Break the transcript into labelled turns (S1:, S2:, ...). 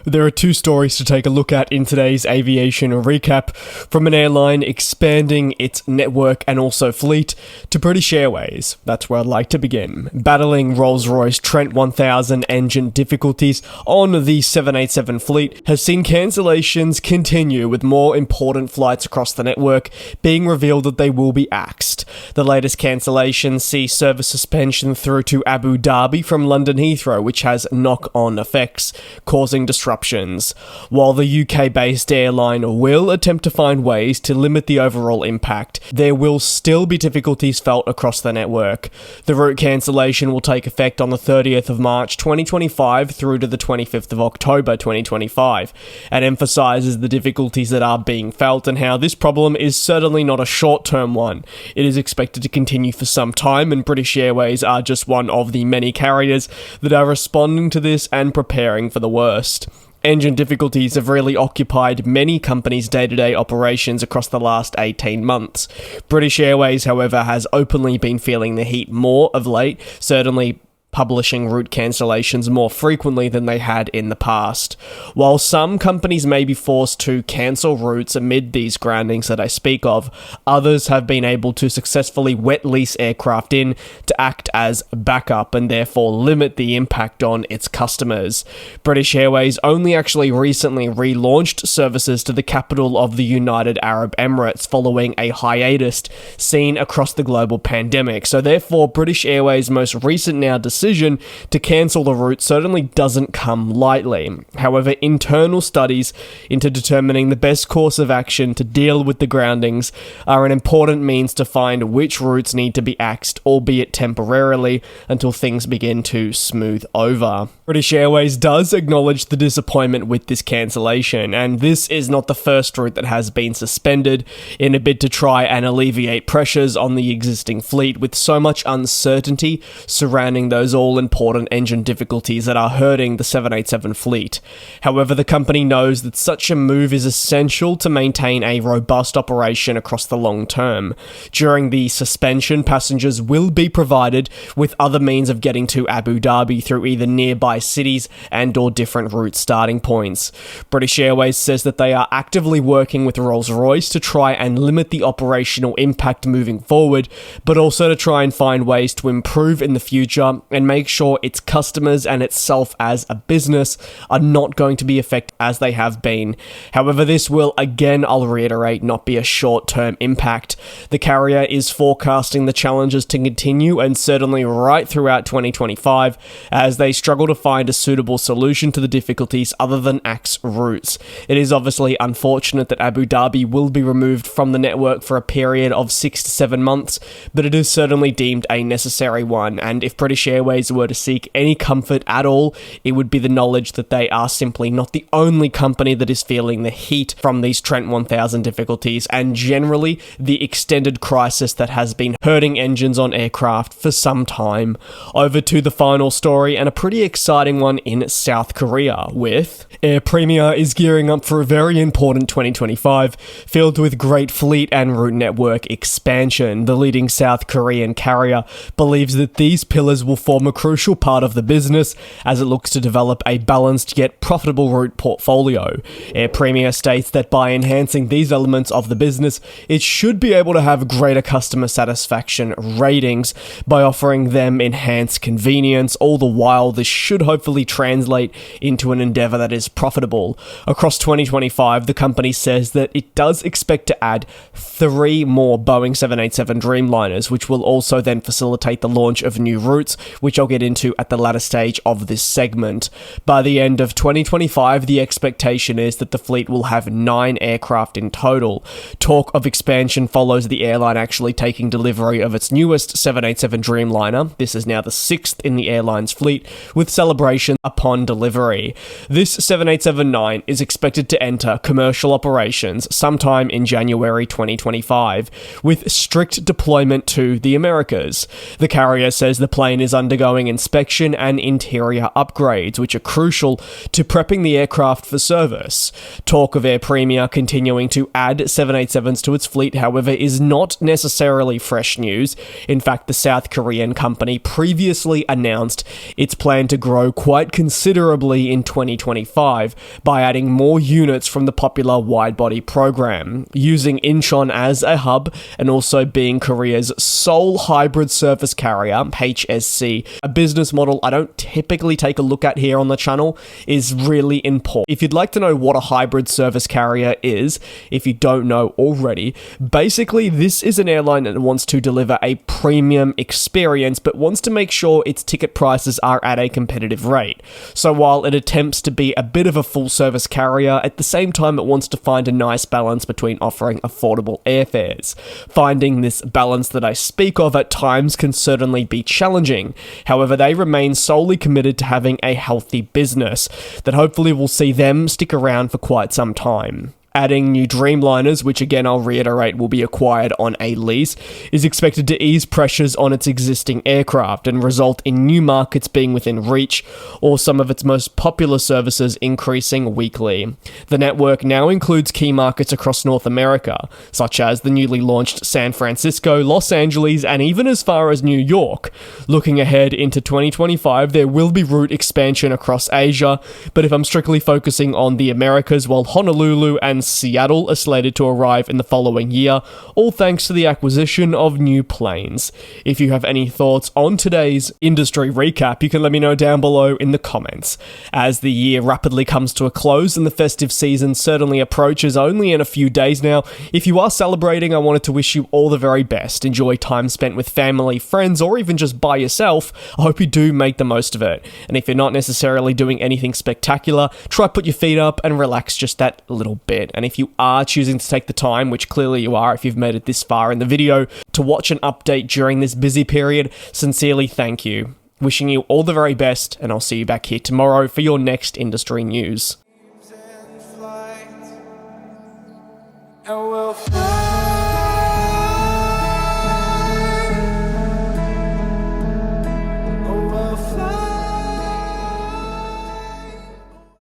S1: There are two stories to take a look at in today's aviation recap, from an airline expanding its network and also fleet to British Airways. That's where I'd like to begin. Battling Rolls-Royce Trent 1000 engine difficulties on the 787 fleet has seen cancellations continue, with more important flights across the network being revealed that they will be axed. The latest cancellations see service suspension through to Abu Dhabi from London Heathrow, which has knock-on effects, causing disruptions. While the UK-based airline will attempt to find ways to limit the overall impact, there will still be difficulties felt across the network. The route cancellation will take effect on the 30th of March 2025 through to the 25th of October 2025, and emphasises the difficulties that are being felt and how this problem is certainly not a short-term one. It is expected to continue for some time, and British Airways are just one of the many carriers that are responding to this and preparing for the worst. Engine difficulties have really occupied many companies' day-to-day operations across the last 18 months. British Airways, however, has openly been feeling the heat more of late, certainly publishing route cancellations more frequently than they had in the past. While some companies may be forced to cancel routes amid these groundings that I speak of, others have been able to successfully wet lease aircraft in to act as backup and therefore limit the impact on its customers. British Airways only actually recently relaunched services to the capital of the United Arab Emirates following a hiatus seen across the global pandemic, so therefore British Airways' most recent decision to cancel the route certainly doesn't come lightly. However, internal studies into determining the best course of action to deal with the groundings are an important means to find which routes need to be axed, albeit temporarily, until things begin to smooth over. British Airways does acknowledge the disappointment with this cancellation, and this is not the first route that has been suspended in a bid to try and alleviate pressures on the existing fleet, with so much uncertainty surrounding those all-important engine difficulties that are hurting the 787 fleet. However, the company knows that such a move is essential to maintain a robust operation across the long term. During the suspension, passengers will be provided with other means of getting to Abu Dhabi through either nearby cities and/or different route starting points. British Airways says that they are actively working with Rolls-Royce to try and limit the operational impact moving forward, but also to try and find ways to improve in the future and make sure its customers and itself as a business are not going to be affected as they have been. However, this will, again, I'll reiterate, not be a short-term impact. The carrier is forecasting the challenges to continue, and certainly right throughout 2025, as they struggle to find a suitable solution to the difficulties other than axe routes. It is obviously unfortunate that Abu Dhabi will be removed from the network for a period of 6 to 7 months, but it is certainly deemed a necessary one, and if British Airways were to seek any comfort at all, it would be the knowledge that they are simply not the only company that is feeling the heat from these Trent 1000 difficulties and generally the extended crisis that has been hurting engines on aircraft for some time. Over to the final story, and a pretty exciting one in South Korea, with Air Premier is gearing up for a very important 2025 filled with great fleet and route network expansion. The leading South Korean carrier believes that these pillars will form a crucial part of the business as it looks to develop a balanced yet profitable route portfolio. Air Premier states that by enhancing these elements of the business, it should be able to have greater customer satisfaction ratings by offering them enhanced convenience. All the while, this should hopefully translate into an endeavor that is profitable. Across 2025, the company says that it does expect to add 3 more Boeing 787 Dreamliners, which will also then facilitate the launch of new routes, which I'll get into at the latter stage of this segment. By the end of 2025, the expectation is that the fleet will have 9 aircraft in total. Talk of expansion follows the airline actually taking delivery of its newest 787 Dreamliner. This is now the 6th in the airline's fleet, with celebration upon delivery. This 787-9 is expected to enter commercial operations sometime in January 2025, with strict deployment to the Americas. The carrier says the plane is under undergoing inspection and interior upgrades, which are crucial to prepping the aircraft for service. Talk of Air Premia continuing to add 787s to its fleet, however, is not necessarily fresh news. In fact, the South Korean company previously announced its plan to grow quite considerably in 2025 by adding more units from the popular wide-body program, using Incheon as a hub and also being Korea's sole hybrid surface carrier, HSC. A business model I don't typically take a look at here on the channel is really important. If you'd like to know what a hybrid surface carrier is, if you don't know already, basically this is an airline that wants to deliver a premium experience but wants to make sure its ticket prices are at a competitive rate. So while it attempts to be a bit of a full service carrier, at the same time it wants to find a nice balance between offering affordable airfares. Finding this balance that I speak of at times can certainly be challenging. However, they remain solely committed to having a healthy business that hopefully will see them stick around for quite some time. Adding new Dreamliners, which again I'll reiterate will be acquired on a lease, is expected to ease pressures on its existing aircraft and result in new markets being within reach, or some of its most popular services increasing weekly. The network now includes key markets across North America, such as the newly launched San Francisco, Los Angeles, and even as far as New York. Looking ahead into 2025, there will be route expansion across Asia, but if I'm strictly focusing on the Americas, while Honolulu and Seattle are slated to arrive in the following year, all thanks to the acquisition of new planes. If you have any thoughts on today's industry recap, you can let me know down below in the comments. As the year rapidly comes to a close and the festive season certainly approaches only in a few days now, if you are celebrating, I wanted to wish you all the very best. Enjoy time spent with family, friends, or even just by yourself. I hope you do make the most of it. And if you're not necessarily doing anything spectacular, try put your feet up and relax just that little bit. And if you are choosing to take the time, which clearly you are if you've made it this far in the video, to watch an update during this busy period, sincerely thank you. Wishing you all the very best, and I'll see you back here tomorrow for your next industry news.